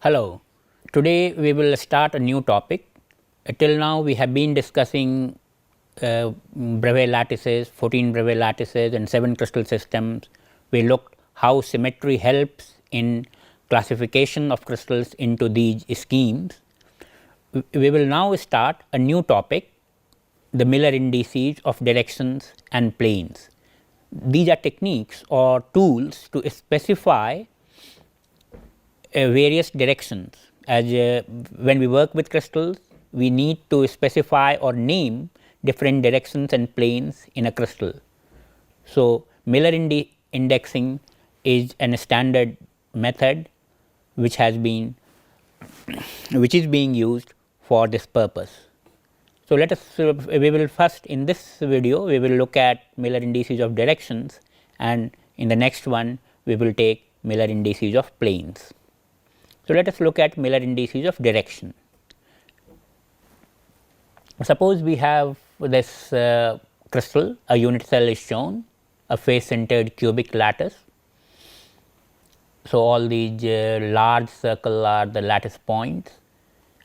Hello, today we will start a new topic. Till now we have been discussing Bravais lattices, 14 Bravais lattices and 7 crystal systems. We looked how symmetry helps in classification of crystals into these schemes. We will now start a new topic, the Miller indices of directions and planes. These are techniques or tools to specify various directions. As when we work with crystals, we need to specify or name different directions and planes in a crystal. So, Miller indexing is a standard method which has been which is being used for this purpose. So, let us we will first in this video we will look at Miller indices of directions, and in the next one we will take Miller indices of planes. So, let us look at Miller indices of direction. Suppose we have this crystal, a unit cell is shown, a face centered cubic lattice. So, all these large circle are the lattice points,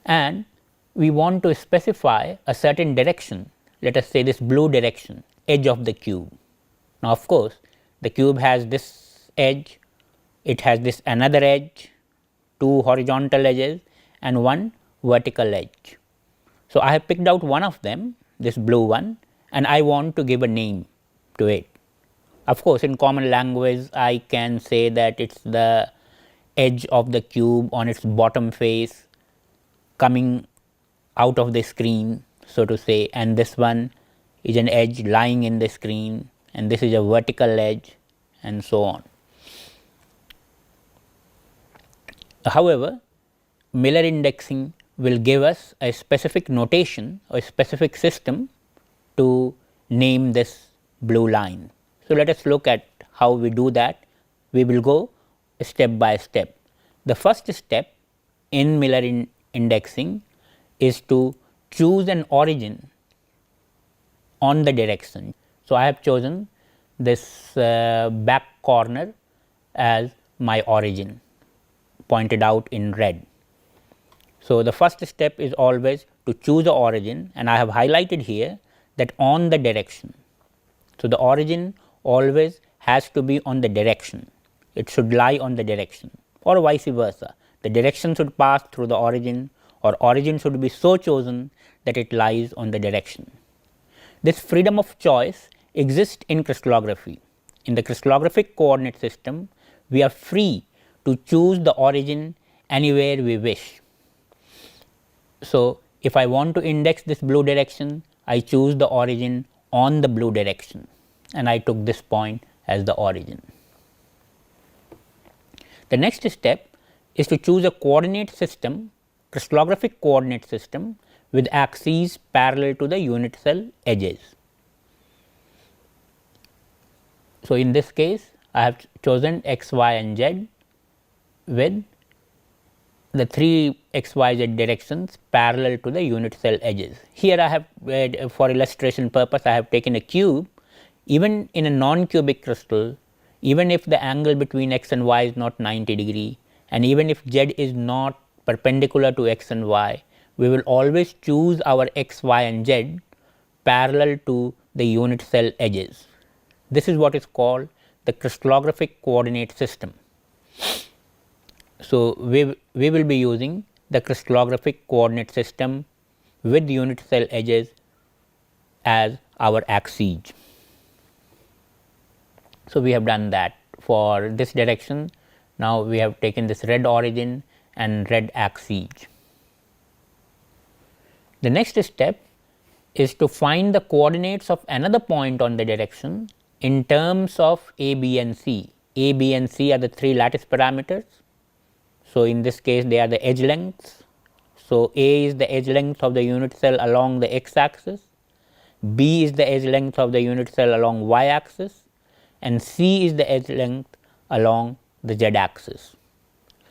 and we want to specify a certain direction, let us say this blue direction, edge of the cube. Now, of course, the cube has this edge, it has this another edge, two horizontal edges and one vertical edge. So, I have picked out one of them, this blue one, and I want to give a name to it. Of course, in common language I can say that it is the edge of the cube on its bottom face coming out of the screen, so to say, and this one is an edge lying in the screen, and this is a vertical edge, and so on. However, Miller indexing will give us a specific notation or specific system to name this blue line. So, let us look at how we do that. We will go step by step. The first step in Miller indexing is to choose an origin on the direction. So, I have chosen this back corner as my origin, pointed out in red. So, the first step is always to choose the origin, and I have highlighted here that on the direction. So, the origin always has to be on the direction, it should lie on the direction, or vice versa. The direction should pass through the origin, or origin should be so chosen that it lies on the direction. This freedom of choice exists in crystallography. In the crystallographic coordinate system, we are free to choose the origin anywhere we wish. So, if I want to index this blue direction, I choose the origin on the blue direction, and I took this point as the origin. The next step is to choose a coordinate system, crystallographic coordinate system with axes parallel to the unit cell edges. So, in this case I have chosen x, y and z with the 3 x, y, z directions parallel to the unit cell edges. Here I have for illustration purpose I have taken a cube. Even in a non-cubic crystal, even if the angle between x and y is not 90 degree, and even if z is not perpendicular to x and y, we will always choose our x, y and z parallel to the unit cell edges. This is what is called the crystallographic coordinate system. So, we will be using the crystallographic coordinate system with unit cell edges as our axes. So, we have done that for this direction. Now, we have taken this red origin and red axes. The next step is to find the coordinates of another point on the direction in terms of a, b and c. A, b and c are the 3 lattice parameters. So, in this case they are the edge lengths. So, a is the edge length of the unit cell along the x axis, b is the edge length of the unit cell along y axis, and c is the edge length along the z axis.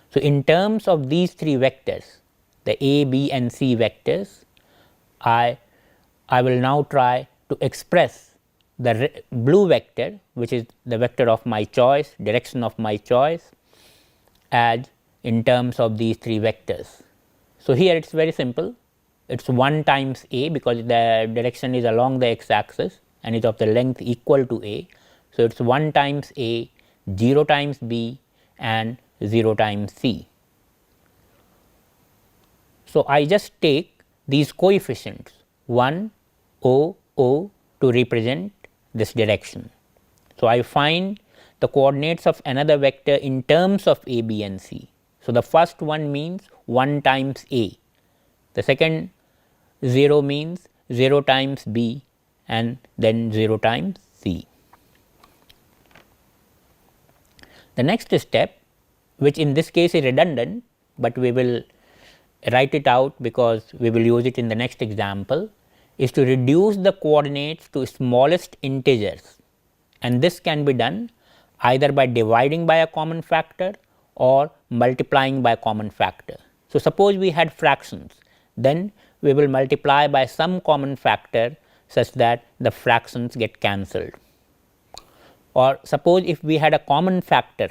So, in terms of these 3 vectors, the a, b and c vectors, I will now try to express the blue vector, which is the vector of my choice, direction of my choice, as in terms of these 3 vectors. So, here it is very simple, it is 1 times a, because the direction is along the x axis and is of the length equal to a. So, it is 1 times a, 0 times b and 0 times c. So, I just take these coefficients 1, o, o to represent this direction. So, I find the coordinates of another vector in terms of a, b and c. So, the first one means 1 times a, the second 0 means 0 times b and then 0 times c. The next step, which in this case is redundant, but we will write it out because we will use it in the next example, is to reduce the coordinates to smallest integers, and this can be done either by dividing by a common factor or multiplying by a common factor. So, suppose we had fractions, then we will multiply by some common factor such that the fractions get cancelled. Or suppose if we had a common factor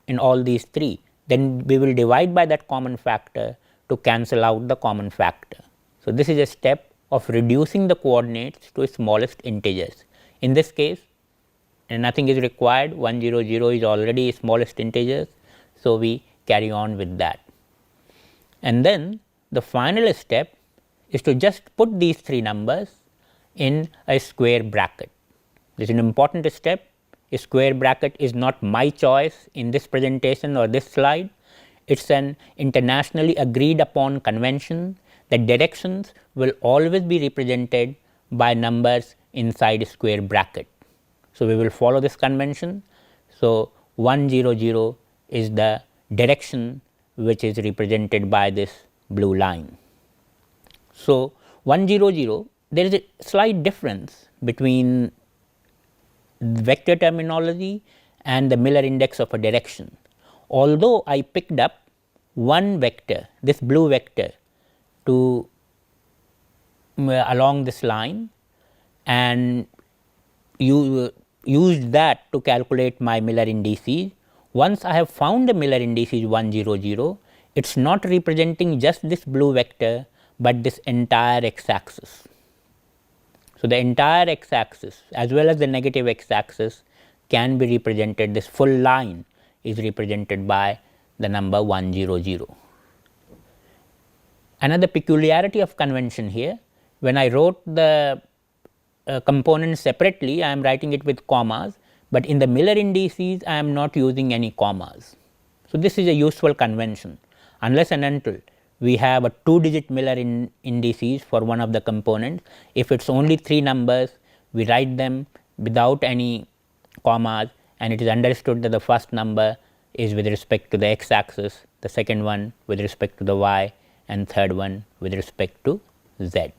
in all these 3, then we will divide by that common factor to cancel out the common factor. So, this is a step of reducing the coordinates to smallest integers. In this case, nothing is required, 1 0 0 is already smallest integers. So, we carry on with that. And then the final step is to just put these 3 numbers in a square bracket. This is an important step. A square bracket is not my choice in this presentation or this slide. It is an internationally agreed upon convention that directions will always be represented by numbers inside a square bracket. So, we will follow this convention. So, 1 0 0 is the direction which is represented by this blue line. So, 1 0 0, there is a slight difference between vector terminology and the Miller index of a direction. Although I picked up one vector, this blue vector, to along this line and you used that to calculate my Miller indices. Once I have found the Miller indices 1 0 0, it is not representing just this blue vector, but this entire x axis. So, the entire x axis as well as the negative x axis can be represented, this full line is represented by the number 1 0 0. Another peculiarity of convention here, when I wrote the components separately, I am writing it with commas, but in the Miller indices I am not using any commas. So, this is a useful convention. Unless and until we have a 2-digit Miller indices for one of the components, if it is only 3 numbers, we write them without any commas, and it is understood that the first number is with respect to the x axis, the second one with respect to the y, and third one with respect to z.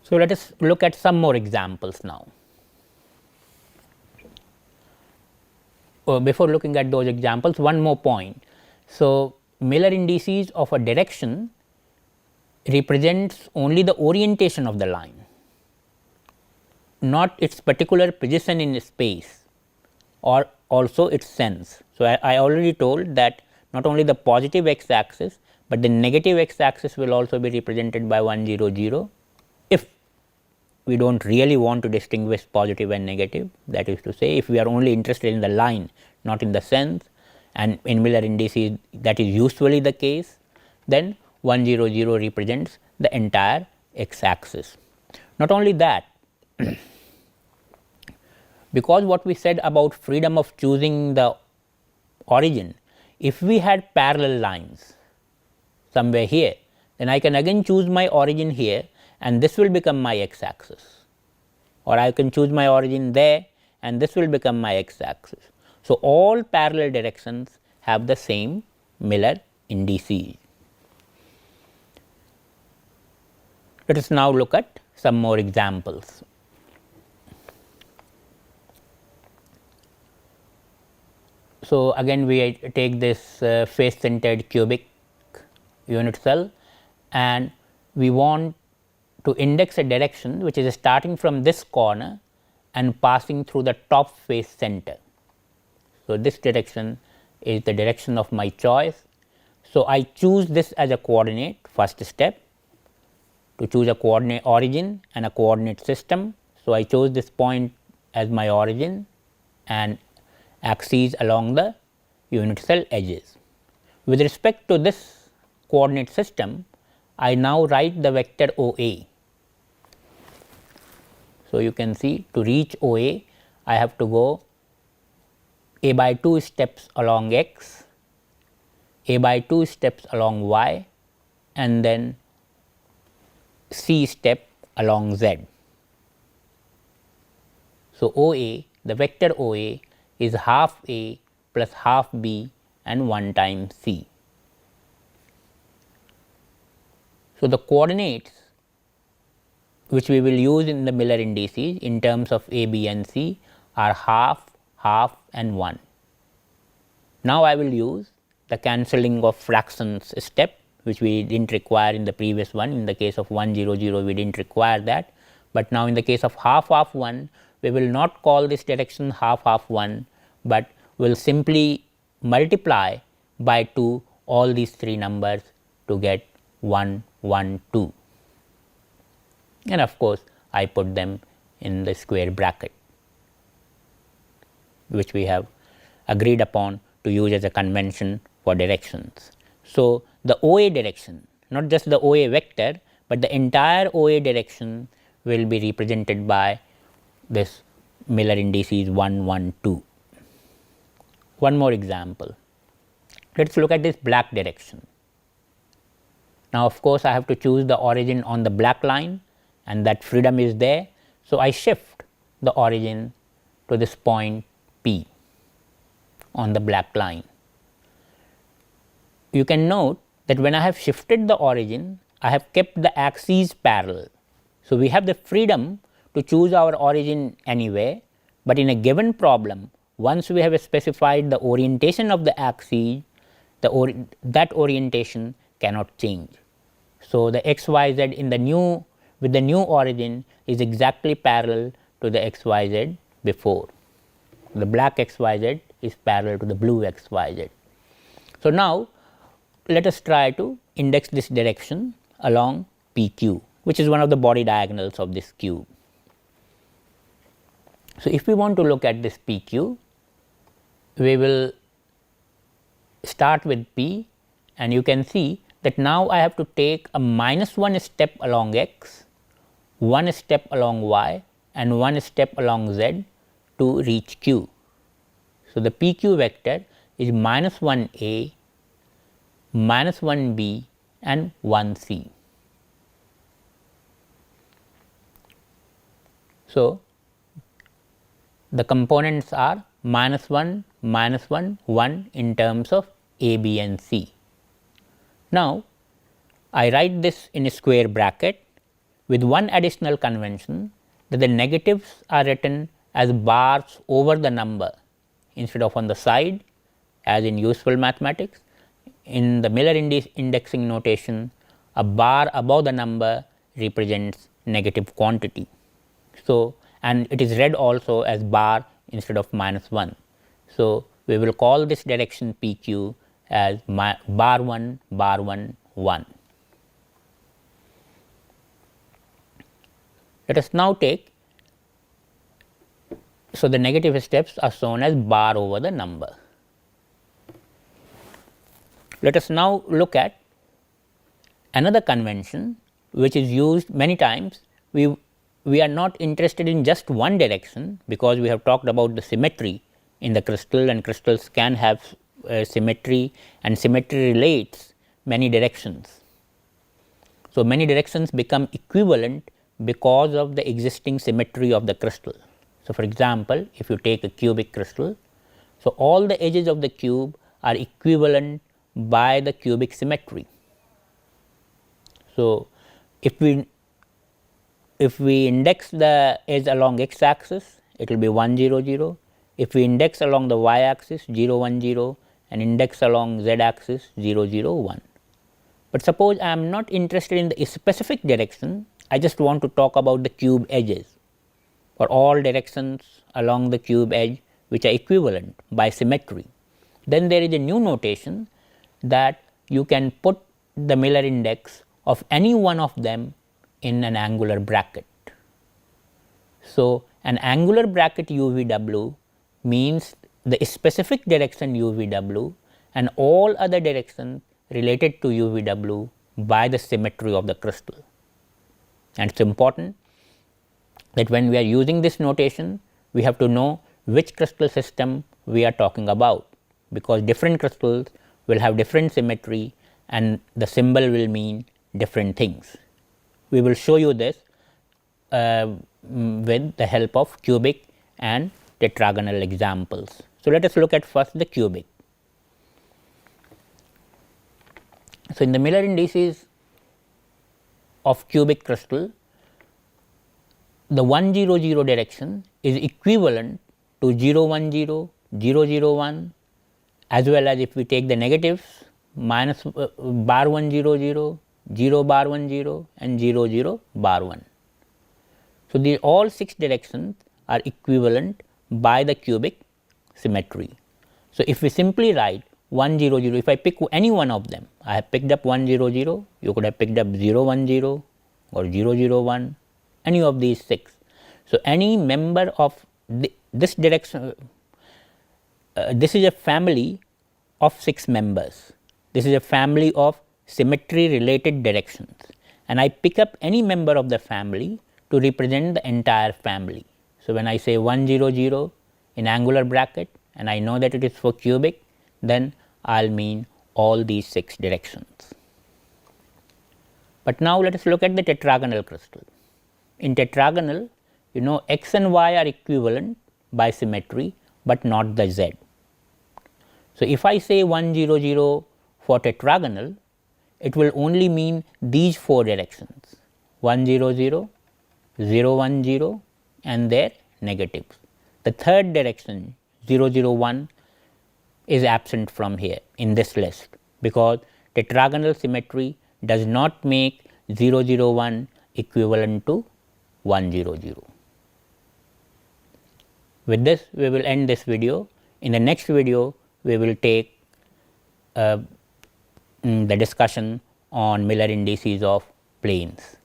So, let us look at some more examples now. Before looking at those examples, one more point. So, Miller indices of a direction represents only the orientation of the line, not its particular position in space or also its sense. So, I already told that not only the positive x axis, but the negative x axis will also be represented by 1 0 0 if we do not really want to distinguish positive and negative. That is to say, if we are only interested in the line, not in the sense, and in Miller indices that is usually the case, then 1 0 0 represents the entire x axis. Not only that, because what we said about freedom of choosing the origin, if we had parallel lines somewhere here, then I can again choose my origin here and this will become my x axis, or I can choose my origin there and this will become my x axis. So, all parallel directions have the same Miller indices. Let us now look at some more examples. So, again we take this face centered cubic unit cell and we want to index a direction which is starting from this corner and passing through the top face center. So, this direction is the direction of my choice. So, I choose this as a coordinate first step to choose a coordinate origin and a coordinate system. So, I chose this point as my origin and axes along the unit cell edges. With respect to this coordinate system, I now write the vector OA. So, you can see to reach OA, I have to go a by 2 steps along x, a by 2 steps along y, and then c step along z. So, OA, the vector OA is half a plus half b and 1 times c. So, the coordinates which we will use in the Miller indices in terms of a, b and c are half, half and 1. Now, I will use the cancelling of fractions step, which we did not require in the previous one. In the case of 1 0 0, we did not require that, but now in the case of half half 1, we will not call this direction half half 1, but will simply multiply by 2 all these 3 numbers to get 1 1 2, and of course, I put them in the square bracket, which we have agreed upon to use as a convention for directions. So, the OA direction, not just the OA vector, but the entire OA direction will be represented by this Miller indices 1 1 2. One more example, let us look at this black direction. Now, of course, I have to choose the origin on the black line, and that freedom is there. So, I shift the origin to this point P on the black line. You can note that when I have shifted the origin, I have kept the axes parallel. So, we have the freedom to choose our origin anywhere, but in a given problem, once we have specified the orientation of the axes, that orientation cannot change. So, the x y z in the new with the new origin is exactly parallel to the x y z before. The black x y z is parallel to the blue x y z. So, now let us try to index this direction along p q, which is one of the body diagonals of this cube. So, if we want to look at this p q, we will start with p, and you can see that now I have to take a -1 step along x, 1 step along y and 1 step along z to reach q. So, the p q vector is -1a, -1b and 1c. So, the components are -1, -1, 1 in terms of a, b and c. Now, I write this in a square bracket with one additional convention, that the negatives are written as bars over the number instead of on the side, as in useful mathematics. In the Miller indexing notation, a bar above the number represents negative quantity. So, and it is read also as bar instead of -1. So, we will call this direction p q as bar 1, bar 1, 1. Let us now take, so the negative steps are shown as bar over the number. Let us now look at another convention which is used many times. We are not interested in just one direction, because we have talked about the symmetry in the crystal, and crystals can have symmetry, and symmetry relates many directions. So, many directions become equivalent because of the existing symmetry of the crystal. So, for example, if you take a cubic crystal, so all the edges of the cube are equivalent by the cubic symmetry. So, if we index the edge along x axis, it will be 1 0 0. If we index along the y axis 0 1 0 and index along z axis 0 0 1. But suppose I am not interested in the specific direction, I just want to talk about the cube edges, for all directions along the cube edge which are equivalent by symmetry, Then there is a new notation that you can put the Miller index of any one of them in an angular bracket. So, an angular bracket UVW means the specific direction UVW and all other directions related to UVW by the symmetry of the crystal. And it is important that when we are using this notation, we have to know which crystal system we are talking about, because different crystals will have different symmetry and the symbol will mean different things. We will show you this with the help of cubic and tetragonal examples. So, let us look at first the cubic. So, in the Miller indices of cubic crystal, the 100 direction is equivalent to 010, 001, as well as if we take the negatives minus bar 100, 0 bar 10 and 00 bar 1. So, the all 6 directions are equivalent by the cubic symmetry. So, if we simply write 100, if I pick any one of them, I have picked up 100, you could have picked up 010 or 001, any of these 6. So, any member of this direction, this is a family of 6 members, this is a family of symmetry related directions, and I pick up any member of the family to represent the entire family. So, when I say 100 in angular bracket and I know that it is for cubic, then I will mean all these 6 directions. But now let us look at the tetragonal crystal. In tetragonal, you know x and y are equivalent by symmetry, but not the z. So, if I say 100 for tetragonal, it will only mean these 4 directions 100, 010 and their negatives. The third direction 001 is absent from here in this list, because tetragonal symmetry does not make 001 equivalent to 100. With this, we will end this video. In the next video, we will take the discussion on Miller indices of planes.